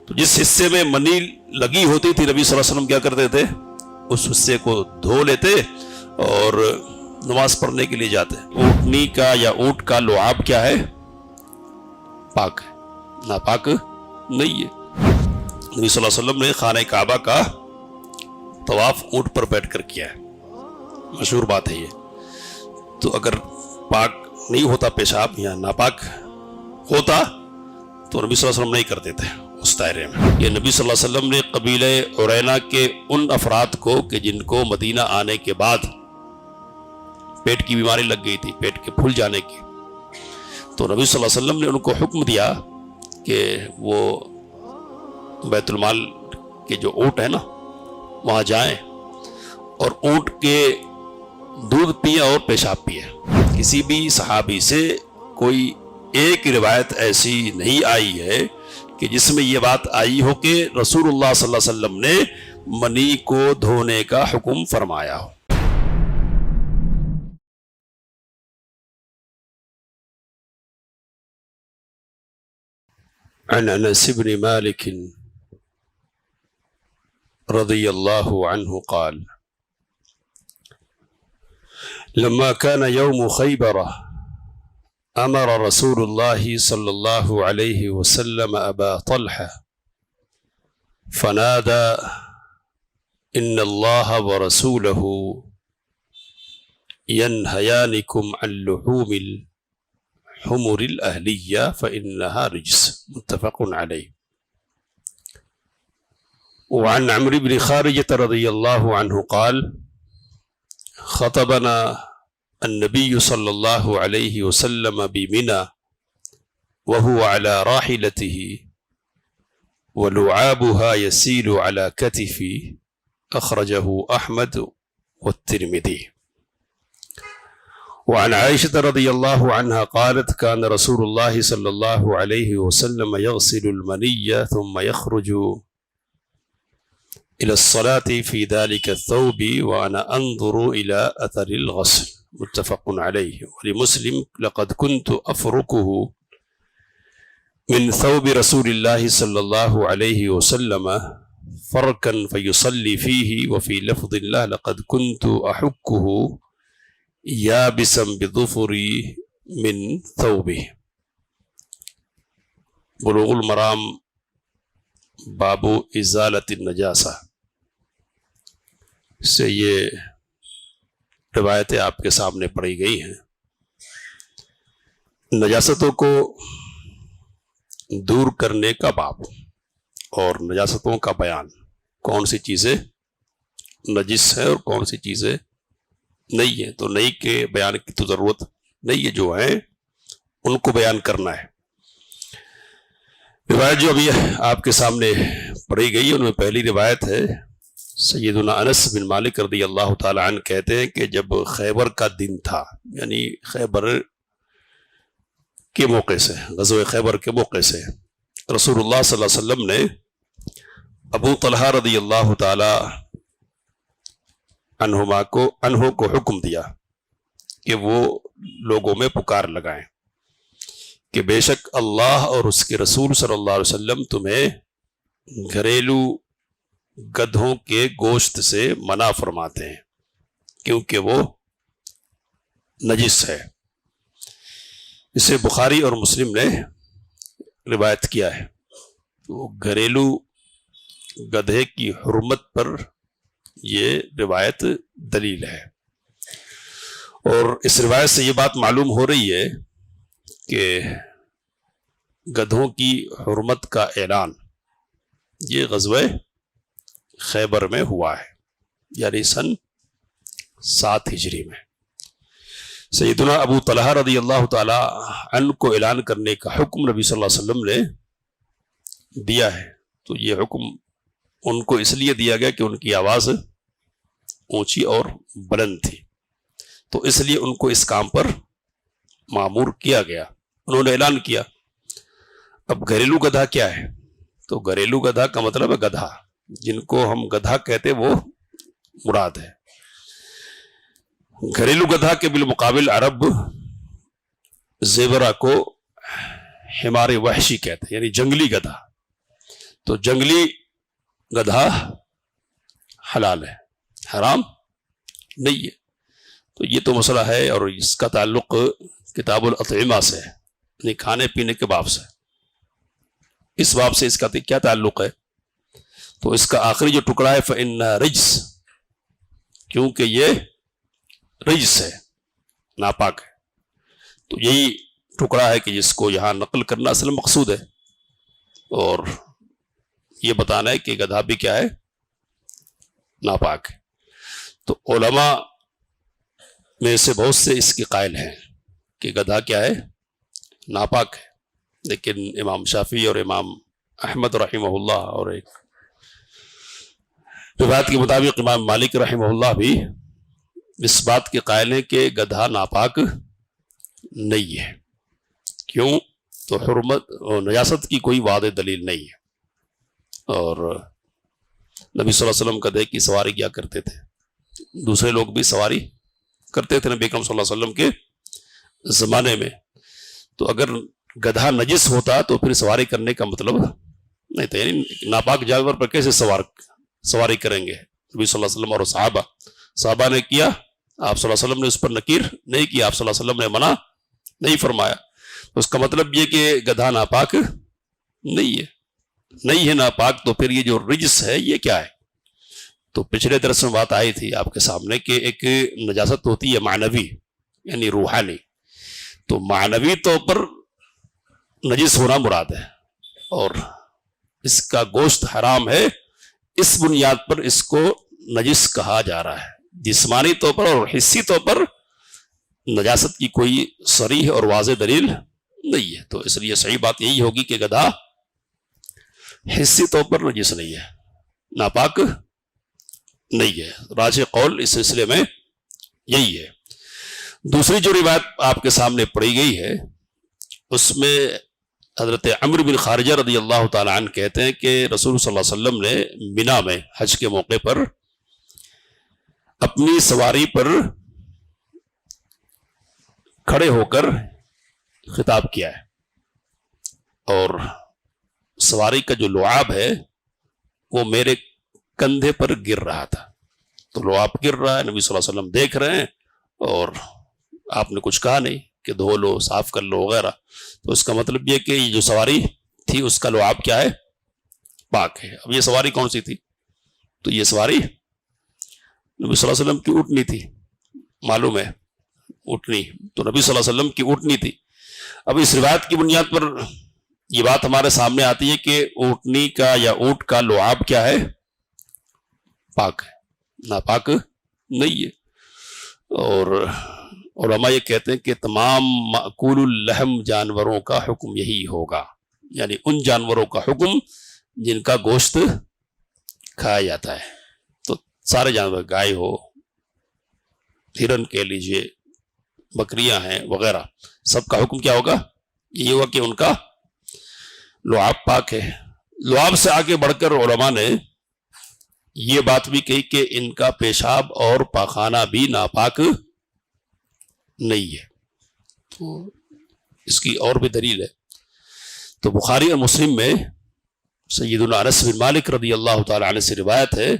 تو جس حصے میں منی لگی ہوتی تھی نبی صلی اللہ علیہ وسلم کیا کرتے تھے، اس حصے کو دھو لیتے اور نماز پڑھنے کے لیے جاتے۔ اونٹنی کا یا اونٹ کا لعاب کیا ہے؟ پاک ہے، ناپاک نہیں ہے۔ نبی صلی اللہ علیہ وسلم نے خانہ کعبہ کا طواف اونٹ پر بیٹھ کر کیا ہے، مشہور بات ہے یہ۔ تو اگر پاک نہیں ہوتا پیشاب یا ناپاک ہوتا تو نبی صلی اللہ علیہ وسلم نہیں کرتے تھے اس دائرے میں۔ یہ نبی صلی اللہ علیہ وسلم نے قبیلہ عرینہ کے ان افراد کو کہ جن کو مدینہ آنے کے بعد پیٹ کی بیماری لگ گئی تھی، پیٹ کے پھول جانے کی، تو نبی صلی اللہ علیہ وسلم نے ان کو حکم دیا کہ وہ بیت المال کے جو اونٹ ہے نا وہاں جائیں اور اونٹ کے دودھ پئیں اور پیشاب پئیں۔ کسی بھی صحابی سے کوئی ایک روایت ایسی نہیں آئی ہے کہ جس میں یہ بات آئی ہو کہ رسول اللہ صلی اللہ علیہ وسلم نے منی کو دھونے کا حکم فرمایا ہو۔ عن انس بن مالک رضی اللہ عنہ قال لما كان يوم خيبر امر رسول الله صلى الله عليه وسلم ابا طلحة فنادى ان الله ورسوله ينهيانكم عن لحوم الحمر الاهلية فانها رجس، متفق عليه۔ وعن عمرو بن خارجة رضي الله عنه قال خطبنا النبي صلى الله عليه وسلم بمنى وهو على راحلته ولعابها يسيل على كتفي، أخرجه أحمد والترمذي۔ وعن عائشة رضي الله عنها قالت كان رسول الله صلى الله عليه وسلم يغسل المني ثم يخرج إلى الصلاة في ذلك الثوب وأنا أنظر إلى أثر الغسل، متفق عليه۔ ولمسلم لقد كنت أفركه من ثوب رسول الله صلى الله عليه وسلم فركا فيصلي فيه، وفي لفظ الله لقد كنت أحكه يابسا بظفري من ثوبه۔ بلوغ المرام باب ازالت النجاسہ سے یہ روایتیں آپ کے سامنے پڑھی گئی ہیں۔ نجاستوں کو دور کرنے کا باب اور نجاستوں کا بیان، کون سی چیزیں نجس ہے اور کون سی چیزیں نہیں ہے۔ تو نہیں کے بیان کی تو ضرورت نہیں ہے، جو ہیں ان کو بیان کرنا ہے۔ روایت جو ابھی آپ کے سامنے پڑھی گئی ان میں پہلی روایت ہے سیدنا انس بن مالک رضی اللہ تعالی عنہ کہتے ہیں کہ جب خیبر کا دن تھا، یعنی خیبر کے موقع سے، غزوہ خیبر کے موقع سے، رسول اللہ صلی اللہ علیہ وسلم نے ابو طلحہ رضی اللہ تعالی عنہ کو حکم دیا کہ وہ لوگوں میں پکار لگائیں کہ بے شک اللہ اور اس کے رسول صلی اللہ علیہ وسلم تمہیں گھریلو گدھوں کے گوشت سے منع فرماتے ہیں کیونکہ وہ نجس ہے۔ اسے بخاری اور مسلم نے روایت کیا ہے۔ تو گھریلو گدھے کی حرمت پر یہ روایت دلیل ہے، اور اس روایت سے یہ بات معلوم ہو رہی ہے کہ گدھوں کی حرمت کا اعلان یہ غزوہ خیبر میں ہوا ہے، یعنی سن 7 ہجری میں۔ سیدنا ابو طلحہ رضی اللہ تعالی عنہ کو اعلان کرنے کا حکم نبی صلی اللہ علیہ وسلم نے دیا ہے۔ تو یہ حکم ان کو اس لیے دیا گیا کہ ان کی آواز اونچی اور بلند تھی، تو اس لیے ان کو اس کام پر مامور کیا گیا، انہوں نے اعلان کیا۔ اب گھریلو گدھا کیا ہے؟ تو گھریلو گدھا کا مطلب ہے گدھا، جن کو ہم گدھا کہتے وہ مراد ہے۔ گھریلو گدھا کے بالمقابل عرب زیورا کو حمار وحشی کہتے ہیں، یعنی جنگلی گدھا۔ تو جنگلی گدھا حلال ہے، حرام نہیں ہے۔ تو یہ تو مسئلہ ہے، اور اس کا تعلق کتاب الاطعمہ سے، یعنی کھانے پینے کے باب سے۔ اس باب سے اس کا کیا تعلق ہے؟ تو اس کا آخری جو ٹکڑا ہے فَإِنَّ رِجْس، کیونکہ یہ رجس ہے، ناپاک ہے۔ تو یہی ٹکڑا ہے کہ جس کو یہاں نقل کرنا اصل مقصود ہے، اور یہ بتانا ہے کہ گدھا بھی کیا ہے، ناپاک ہے۔ تو علماء میں سے بہت سے اس کے قائل ہیں کہ گدھا کیا ہے، ناپاک ہے، لیکن امام شافعی اور امام احمد رحمہ اللہ اور ایک روایت کے مطابق امام مالک رحمہ اللہ بھی اس بات کے قائل ہیں کہ گدھا ناپاک نہیں ہے۔ کیوں؟ تو حرمت اور نجاست کی کوئی واضح دلیل نہیں ہے، اور نبی صلی اللہ علیہ وسلم گدھے کی سواری کیا کرتے تھے، دوسرے لوگ بھی سواری کرتے تھے نبی اکرم صلی اللہ علیہ وسلم کے زمانے میں۔ تو اگر گدھا نجس ہوتا تو پھر سواری کرنے کا مطلب نہیں تھا، یعنی ناپاک جانور پر کیسے سواری کریں گے؟ نبی صلی اللہ علیہ وسلم اور صحابہ نے کیا، آپ صلی اللہ علیہ وسلم نے اس پر نکیر نہیں کیا، آپ صلی اللہ علیہ وسلم نے منع نہیں فرمایا۔ تو اس کا مطلب یہ کہ گدھا ناپاک نہیں ہے ناپاک۔ تو پھر یہ جو رجس ہے یہ کیا ہے؟ تو پچھلے درس میں بات آئی تھی آپ کے سامنے کہ ایک نجاست ہوتی ہے معنوی، یعنی روحانی۔ تو معنوی طور پر نجس ہونا مراد ہے، اور اس کا گوشت حرام ہے، اس بنیاد پر اس کو نجس کہا جا رہا ہے۔ جسمانی طور پر اور حصی طور پر نجاست کی کوئی صریح اور واضح دلیل نہیں ہے۔ تو اس لیے صحیح بات یہی ہوگی کہ گدھا حصی طور پر نجس نہیں ہے، ناپاک نہیں ہے۔ راجح قول اس سلسلے میں یہی ہے۔ دوسری جو روایت آپ کے سامنے پڑھی گئی ہے، اس میں حضرت عمرو بن خارجہ رضی اللہ تعالی عنہ کہتے ہیں کہ رسول صلی اللہ علیہ وسلم نے منا میں حج کے موقع پر اپنی سواری پر کھڑے ہو کر خطاب کیا ہے، اور سواری کا جو لعاب ہے وہ میرے کندھے پر گر رہا تھا۔ تو لعاب گر رہا ہے، نبی صلی اللہ علیہ وسلم دیکھ رہے ہیں، اور آپ نے کچھ کہا نہیں کہ دھو لو، صاف کر لو وغیرہ۔ تو اس کا مطلب یہ کہ یہ جو سواری تھی اس کا لعاب کیا ہے، پاک ہے۔ اب یہ سواری کون سی تھی؟ تو یہ سواری نبی صلی اللہ علیہ وسلم کی اونٹنی تھی، معلوم ہے اونٹنی، تو نبی صلی اللہ علیہ وسلم کی اونٹنی تھی۔ اب اس روایت کی بنیاد پر یہ بات ہمارے سامنے آتی ہے کہ اونٹنی کا یا اونٹ کا لعاب کیا ہے، پاک ہے، ناپاک نہیں ہے۔ اور علماء یہ کہتے ہیں کہ تمام مأکول اللحم جانوروں کا حکم یہی ہوگا، یعنی ان جانوروں کا حکم جن کا گوشت کھایا جاتا ہے۔ تو سارے جانور، گائے ہو، ہرن کہہ لیجئے، بکریاں ہیں وغیرہ، سب کا حکم کیا ہوگا؟ یہ ہوگا کہ ان کا لعاب پاک ہے۔ لعاب سے آگے بڑھ کر علماء نے یہ بات بھی کہی کہ ان کا پیشاب اور پاخانہ بھی ناپاک نہیں ہے۔ تو اس کی اور بھی دلیل ہے۔ تو بخاری اور مسلم میں سیدنا انس بن مالک رضی اللہ تعالی عنہ سے روایت ہے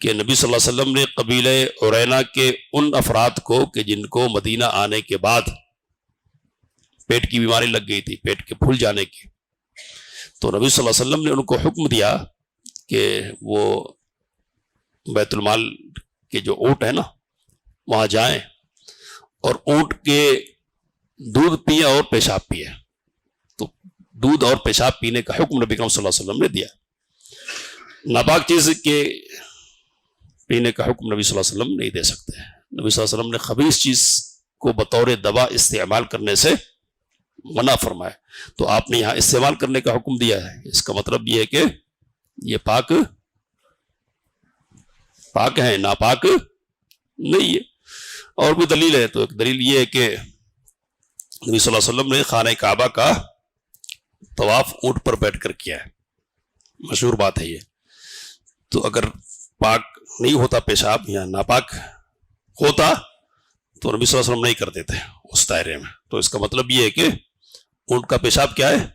کہ نبی صلی اللہ علیہ وسلم نے قبیلہ عرینا کے ان افراد کو کہ جن کو مدینہ آنے کے بعد پیٹ کی بیماری لگ گئی تھی، پیٹ کے پھول جانے کی، تو نبی صلی اللہ علیہ وسلم نے ان کو حکم دیا کہ وہ بیت المال کے جو اونٹ ہے نا وہاں جائیں اور اونٹ کے دودھ پئیں اور پیشاب پئیں۔ تو دودھ اور پیشاب پینے کا حکم نبی کریم صلی اللہ علیہ وسلم نے دیا۔ ناپاک چیز کے پینے کا حکم نبی صلی اللہ علیہ وسلم نہیں دے سکتے۔ نبی صلی اللہ علیہ وسلم نے خبیث چیز کو بطور دوا استعمال کرنے سے منع فرمایا، تو آپ نے یہاں استعمال کرنے کا حکم دیا ہے۔ اس کا مطلب یہ ہے کہ یہ پاک ہے، ناپاک نہیں ہے۔ اور بھی دلیل ہے، تو ایک دلیل یہ ہے کہ نبی صلی اللہ علیہ وسلم نے خانہ کعبہ کا طواف اونٹ پر بیٹھ کر کیا ہے، مشہور بات ہے یہ۔ تو اگر پاک نہیں ہوتا پیشاب یا ناپاک ہوتا تو نبی صلی اللہ علیہ وسلم نہیں کرتے تھے اس دائرے میں۔ تو اس کا مطلب یہ ہے کہ اونٹ کا پیشاب کیا ہے،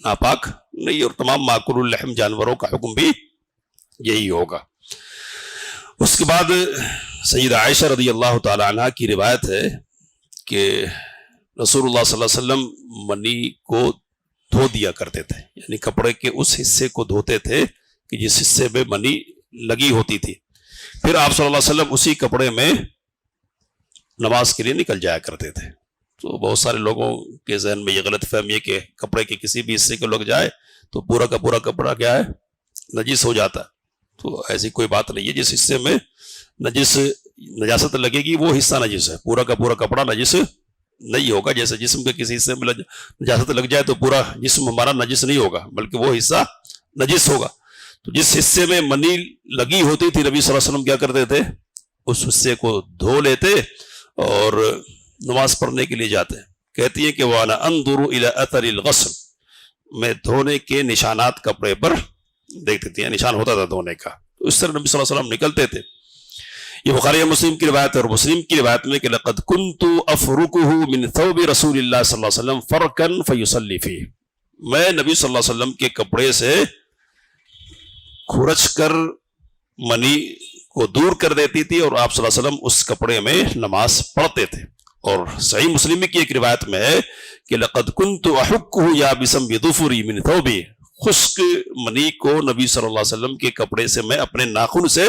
ناپاک نہیں، اور تمام ماکول اللحم جانوروں کا حکم بھی یہی ہوگا۔ اس کے بعد سیدہ عائشہ رضی اللہ تعالی عنہ کی روایت ہے کہ رسول اللہ صلی اللہ علیہ وسلم منی کو دھو دیا کرتے تھے، یعنی کپڑے کے اس حصے کو دھوتے تھے کہ جس حصے میں منی لگی ہوتی تھی، پھر آپ صلی اللہ علیہ وسلم اسی کپڑے میں نماز کے لیے نکل جایا کرتے تھے۔ تو بہت سارے لوگوں کے ذہن میں یہ غلط فہمی ہے کہ کپڑے کے کسی بھی حصے کو لگ جائے تو پورا کا پورا کپڑا کیا ہے، نجس ہو جاتا ہے۔ تو ایسی کوئی بات نہیں ہے، جس حصے میں نجاست لگے گی وہ حصہ نجس ہے، پورا کا پورا کپڑا نجس نہیں ہوگا۔ جیسے جسم کے کسی حصے میں نجاست لگ جائے تو پورا جسم ہمارا نجس نہیں ہوگا، بلکہ وہ حصہ نجس ہوگا۔ تو جس حصے میں منی لگی ہوتی تھی نبی صلی اللہ علیہ وسلم کیا کرتے تھے، اس حصے کو دھو لیتے اور نماز پڑھنے کے لیے جاتے۔ کہتی ہے کہ وَأَنَا أَنظُرُ إِلَىٰ أَثَرِ الْغَسْلِ، میں دھونے کے نشانات کپڑے پر دیکھتے تھے، نشان ہوتا تھا دھونے کا، تو اس طرح نبی صلی اللہ علیہ وسلم نکلتے تھے۔ یہ بخاری مسلم کی روایت ہے، اور مسلم کی روایت میں کہ لَقَدْ كُنْتُ أَفْرُكُهُ مِنْ ثَوْبِ رَسُولِ اللَّهِ صلی اللہ علیہ وسلم فَرْقًا فَيُصَلِّ فِيهِ، میں نبی صلی اللہ علیہ وسلم کے کپڑے سے کھرچ کر منی کو دور کر دیتی تھی اور آپ صلی اللہ علیہ وسلم اس کپڑے میں نماز پڑھتے تھے۔ اور صحیح مسلم کی ایک روایت میں ہے کہ لَقَدْ كُنْتُ أَحُكُّهُ يَابِسًا بِظُفُرِي مِنْ ثَوْبِي، خشک منی کو نبی صلی اللہ علیہ وسلم کے کپڑے سے میں اپنے ناخن سے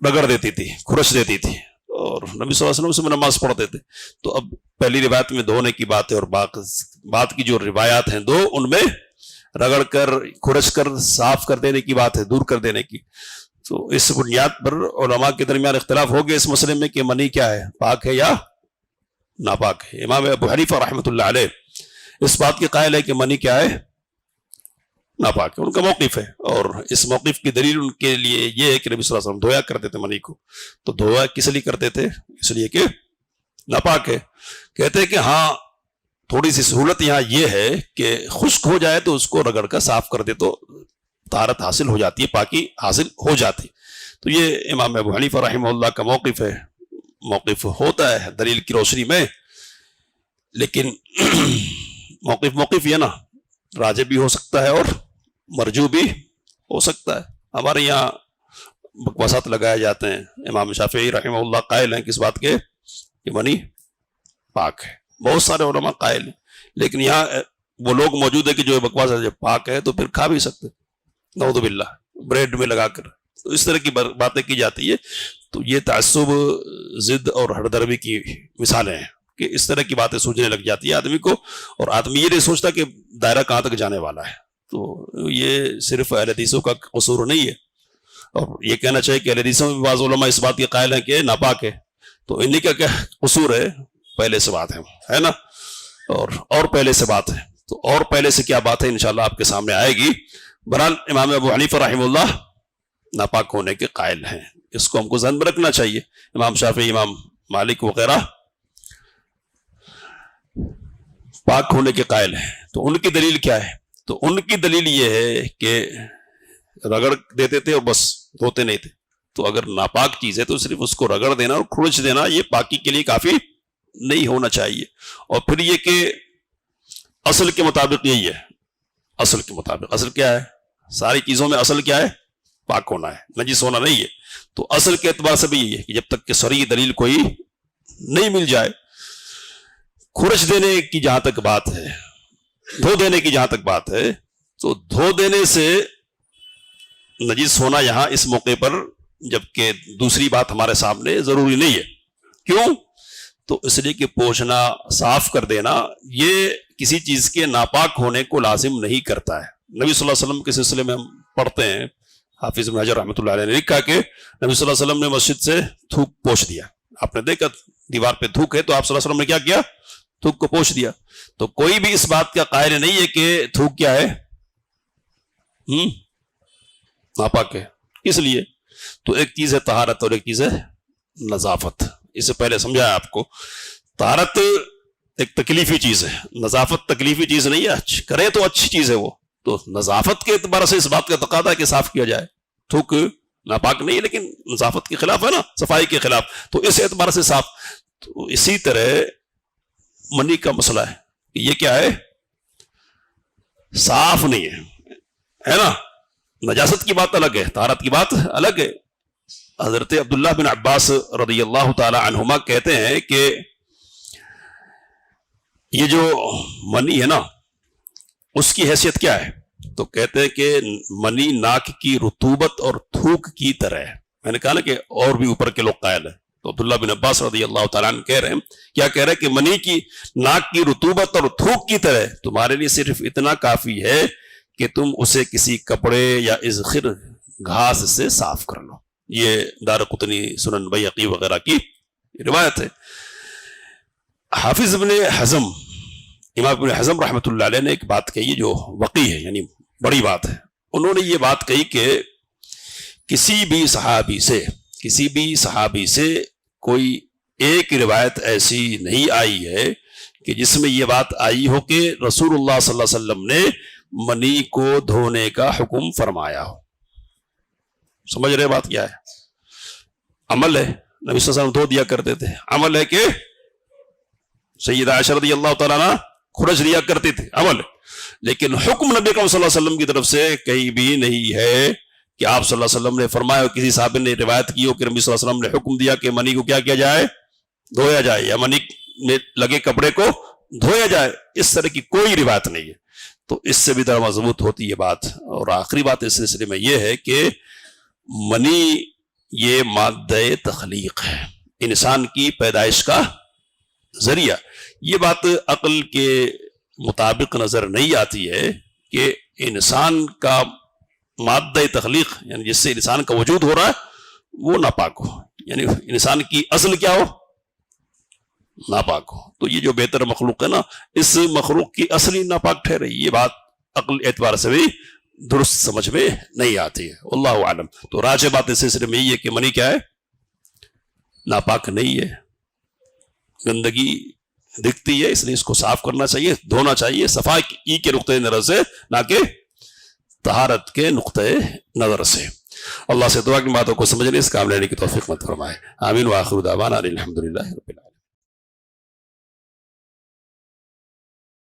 رگڑ دیتی تھی، کھرچ دیتی تھی، اور نبی صلی اللہ علیہ وسلم سے میں نماز پڑھتے تھے۔ تو اب پہلی روایت میں دھونے کی بات ہے، اور بات کی جو روایات ہیں دو، ان میں رگڑ کر کھرچ کر صاف کر دینے کی بات ہے، دور کر دینے کی۔ تو اس بنیاد پر علماء کے درمیان اختلاف ہو گیا اس مسئلے میں کہ منی کیا ہے، پاک ہے یا ناپاک ہے۔ امام ابو حنیفہ رحمۃ اللہ علیہ اس بات کے قائل ہے کہ منی کیا ہے، ناپاک ہے، ان کا موقف ہے، اور اس موقف کی دلیل ان کے لیے یہ ہے کہ نبی صلی اللہ علیہ وسلم دھویا کرتے تھے منی کو۔ تو دھویا کس لیے کرتے تھے؟ اس لیے کہ ناپاک ہے۔ کہتے ہیں کہ ہاں تھوڑی سی سہولت یہاں یہ ہے کہ خشک ہو جائے تو اس کو رگڑ کر صاف کر دے تو طہارت حاصل ہو جاتی ہے، پاکی حاصل ہو جاتی۔ تو یہ امام ابو حنیفہ رحمہ اللہ کا موقف ہے، موقف ہوتا ہے دلیل کی روشنی میں، لیکن موقف یہ نا راجح بھی ہو سکتا ہے اور مرجو بھی ہو سکتا ہے۔ ہمارے یہاں بکواسات لگائے جاتے ہیں، امام شافعی رحمہ اللہ قائل ہیں کس بات کے کہ منی پاک ہے، بہت سارے علماء قائل ہیں، لیکن یہاں وہ لوگ موجود ہیں کہ جو بکواس جب پاک ہے تو پھر کھا بھی سکتے، نعوذ باللہ، بریڈ میں لگا کر، تو اس طرح کی باتیں کی جاتی ہے۔ تو یہ تعصب، ضد اور ہردرمی کی مثالیں ہیں کہ اس طرح کی باتیں سوچنے لگ جاتی ہے آدمی کو، اور آدمی یہ نہیں سوچتا کہ دائرہ کہاں تک جانے والا ہے۔ تو یہ صرف اہل حدیثوں کا قصور نہیں ہے، اور یہ کہنا چاہیے کہ اہل حدیثوں میں بعض علماء اس بات کے قائل ہیں کہ ناپاک ہے، تو انہی کا کیا قصور ہے؟ پہلے سے بات ہے نا، اور پہلے سے بات ہے، تو اور پہلے سے کیا بات ہے انشاءاللہ آپ کے سامنے آئے گی۔ بہرحال امام ابو حنیفہ رحمہ اللہ ناپاک ہونے کے قائل ہیں، اس کو ہم کو ذہن میں رکھنا چاہیے۔ امام شافعی، امام مالک وغیرہ پاک ہونے کے قائل ہیں۔ تو ان کی دلیل کیا ہے؟ تو ان کی دلیل یہ ہے کہ رگڑ دیتے تھے اور بس دھوتے نہیں تھے۔ تو اگر ناپاک چیز ہے تو صرف اس کو رگڑ دینا اور کھرچ دینا یہ پاکی کے لیے کافی نہیں ہونا چاہیے۔ اور پھر یہ کہ اصل کے مطابق یہی ہے، اصل کے مطابق، اصل کیا ہے؟ ساری چیزوں میں اصل کیا ہے؟ پاک ہونا ہے، نجس ہونا نہیں ہے۔ تو اصل کے اعتبار سے بھی یہی ہے کہ جب تک کہ صریح دلیل کوئی نہیں مل جائے، کھرچ دینے کی جہاں تک بات ہے، دھو دینے کی جہاں تک بات ہے، تو دھو دینے سے نجس ہونا یہاں اس موقع پر، جبکہ دوسری بات ہمارے سامنے ضروری نہیں ہے۔ کیوں؟ تو اس لیے کہ پوچھنا، صاف کر دینا یہ کسی چیز کے ناپاک ہونے کو لازم نہیں کرتا ہے۔ نبی صلی اللہ علیہ وسلم کے سلسلے میں ہم پڑھتے ہیں، حافظ ابن حجر رحمۃ اللہ علیہ نے لکھا کہ نبی صلی اللہ علیہ وسلم نے مسجد سے تھوک پوچھ دیا۔ آپ نے دیکھا دیوار پہ تھوک ہے تو آپ صلی اللہ علیہ وسلم نے کیا کیا؟ تھوک کو پوچھ دیا۔ تو کوئی بھی اس بات کا قائل نہیں ہے کہ تھوک کیا ہے، ناپاک ہے۔ اس لیے تو ایک چیز ہے طہارت اور ایک چیز ہے نظافت۔ اس سے پہلے سمجھایا آپ کو، طہارت ایک تکلیفی چیز ہے، نظافت تکلیفی چیز نہیں ہے، کرے تو اچھی چیز ہے وہ۔ تو نظافت کے اعتبار سے اس بات کا تقاضا ہے کہ صاف کیا جائے۔ تھوک ناپاک نہیں ہے لیکن نظافت کے خلاف ہے نا، صفائی کے خلاف، تو اس اعتبار سے صاف۔ تو اسی طرح منی کا مسئلہ ہے، یہ کیا ہے؟ صاف نہیں ہے نا. نجاست کی بات الگ ہے، طہارت کی بات الگ ہے. حضرت عبداللہ بن عباس رضی اللہ تعالی عنہما کہتے ہیں کہ یہ جو منی ہے نا اس کی حیثیت کیا ہے؟ تو کہتے ہیں کہ منی ناک کی رطوبت اور تھوک کی طرح ہے. میں نے کہا نا کہ اور بھی اوپر کے لوگ قائل ہیں. تو عبداللہ بن عباس رضی اللہ تعالیٰ عنہ کہہ رہے ہیں، کیا کہہ رہے ہیں کہ منی کی ناک کی رطوبت اور تھوک کی طرح تمہارے لیے صرف اتنا کافی ہے کہ تم اسے کسی کپڑے یا اذخر گھاس سے صاف کر لو. یہ دارقطنی، سنن بیہقی وغیرہ کی روایت ہے. حافظ ابن حزم، امام ابن حزم رحمۃ اللہ علیہ نے ایک بات کہی جو وقی ہے، یعنی بڑی بات ہے. انہوں نے یہ بات کہی کہ کسی بھی صحابی سے کوئی ایک روایت ایسی نہیں آئی ہے کہ جس میں یہ بات آئی ہو کہ رسول اللہ صلی اللہ علیہ وسلم نے منی کو دھونے کا حکم فرمایا ہو. سمجھ رہے بات کیا ہے؟ عمل ہے، نبی صلی اللہ علیہ وسلم دھو دیا کرتے تھے. عمل ہے کہ سیدہ عائشہ رضی اللہ تعالیٰ عنہ خرج لیا کرتے تھے، عمل ہے. لیکن حکم نبی کریم صلی اللہ علیہ وسلم کی طرف سے کہیں بھی نہیں ہے کہ آپ صلی اللہ علیہ وسلم نے فرمایا، کسی صحابی نے روایت کی ہو کہ نبی صلی اللہ علیہ وسلم نے حکم دیا کہ منی کو کیا کیا جائے؟ دھویا جائے، یا منی میں لگے کپڑے کو دھویا جائے. اس طرح کی کوئی روایت نہیں ہے. تو اس سے بھی طرح مضبوط ہوتی ہے بات. اور آخری بات اس سلسلے میں یہ ہے کہ منی یہ مادہ تخلیق ہے، انسان کی پیدائش کا ذریعہ. یہ بات عقل کے مطابق نظر نہیں آتی ہے کہ انسان کا مادہ تخلیق، یعنی جس سے انسان کا وجود ہو رہا ہے، وہ ناپاک ہو. یعنی انسان کی اصل کیا ہو؟ ناپاک ہو. تو یہ جو بہتر مخلوق ہے نا، اس مخلوق کی اصلی ناپاک ٹھہرے. یہ بات عقل اعتبار سے بھی درست سمجھ میں نہیں آتی ہے. واللہ عالم. تو راجح بات اس سلسلے میں یہ ہے کہ منی کیا ہے؟ ناپاک نہیں ہے، گندگی دکھتی ہے، اس لیے اس کو صاف کرنا چاہیے، دھونا چاہیے، صفائی کے نقطۂ نظر سے، نہ کہ طہارت کے نقطۂ نظر سے. اللہ سے دعا کی باتوں کو سمجھنے، اس کام لینے کی توفیق مت فرمائے. آمین. وآخر دعوانا الحمدللہ رب العالمین.